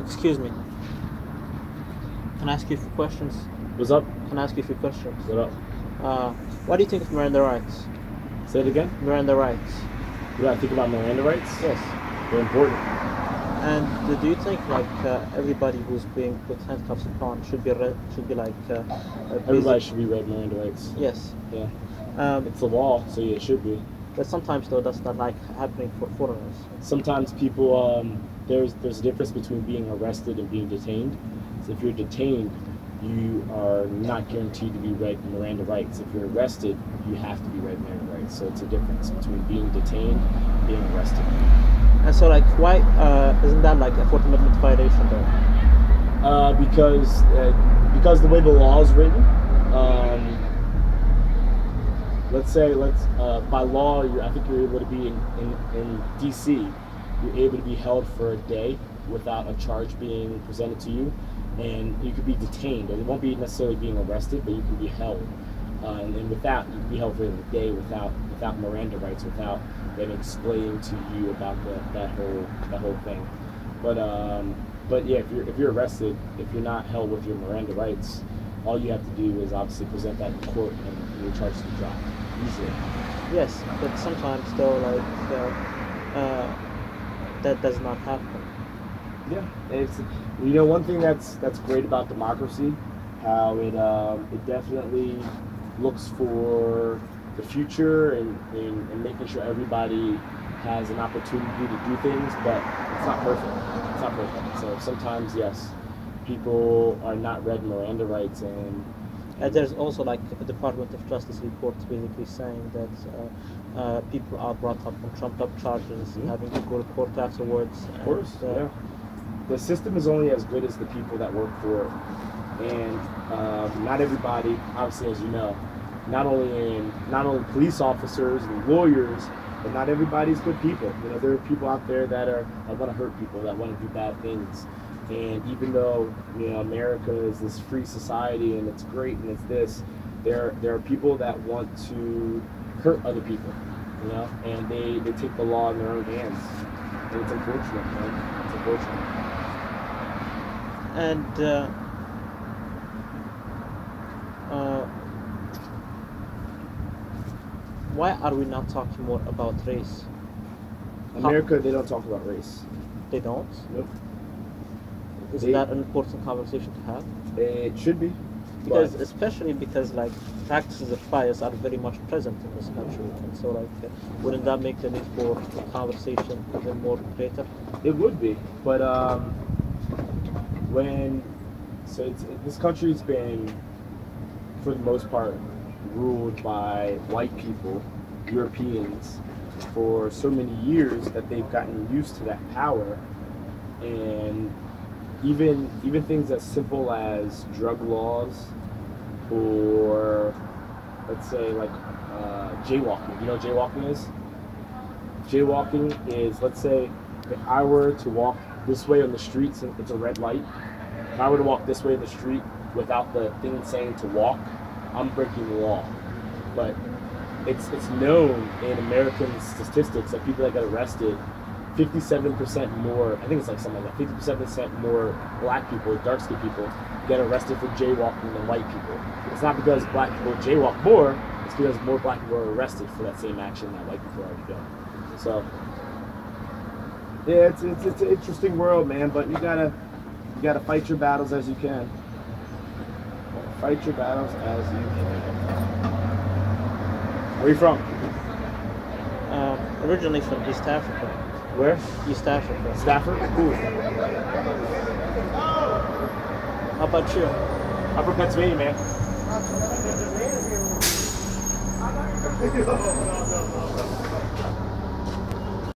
Excuse me. Can I ask you a few questions? What's up? Can I ask you a few questions? What up? What do you think of Miranda rights? Say it again? Miranda rights. What do I think about Miranda rights? Yes. They're important. And do you think like everybody who's being put handcuffs upon should be Everybody should be read Miranda rights. Yes. Yeah. It's the law, so yeah, it should be. But sometimes though that's not like happening for foreigners. Sometimes people there's a difference between being arrested and being detained. So if you're detained, you are not guaranteed to be read Miranda rights. If you're arrested, you have to be read Miranda rights. So it's a difference between being detained and being arrested. And so, like, why isn't that like a Fourth Amendment violation, though? Because the way the law is written, by law, I think you're able to be in D.C. You're able to be held for a day without a charge being presented to you, and you could be detained. It won't be necessarily being arrested, but you can be held. And with that, you can be held for a day without Miranda rights, without them explaining to you about that whole thing. But yeah, if you're arrested, if you're not held with your Miranda rights, all you have to do is obviously present that in court, and your charges can drop easily. Yes, but sometimes though, like that does not happen. Yeah, it's one thing that's great about democracy, how it definitely looks for the future and making sure everybody has an opportunity to do things, but it's not perfect. It's not perfect. So sometimes, yes, people are not read Miranda rights, and there's also like a Department of Justice report basically saying that people are brought up on trumped-up charges, having to go to court afterwards. Of course, yeah. The system is only as good as the people that work for it, and not everybody, obviously, as you know, not only police officers and lawyers, but not everybody's good people. There are people out there that want to hurt people, that want to do bad things. And even though America is this free society and it's great and it's this, there are people that want to hurt other people, and they take the law in their own hands, and it's unfortunate, man. It's unfortunate. And why are we not talking more about race? America, they don't talk about race. They don't? Nope. Isn't that an important conversation to have? It should be. Especially because like practices of bias are very much present in this country, and so like wouldn't that make the need for conversation even more greater? It would be, but this country's been, for the most part, ruled by white people, Europeans, for so many years that they've gotten used to that power, and even things as simple as drug laws, or let's say like jaywalking. You know what jaywalking is? Jaywalking is, let's say, if I were to walk this way on the street, since it's a red light, if I were to walk this way in the street without the thing saying to walk, I'm breaking the law. But it's known in American statistics that people that get arrested, 57% more, I think it's like something like that, 57% more black people, dark-skinned people, get arrested for jaywalking than white people. It's not because black people jaywalk more, it's because more black people are arrested for that same action that white people already do. So, yeah, it's an interesting world, man, but you gotta fight your battles as you can. Fight your battles as you can. Where are you from? Originally from East Africa. Where? East Africa. Stafford? Cool. How about you? I'm from Pennsylvania, man.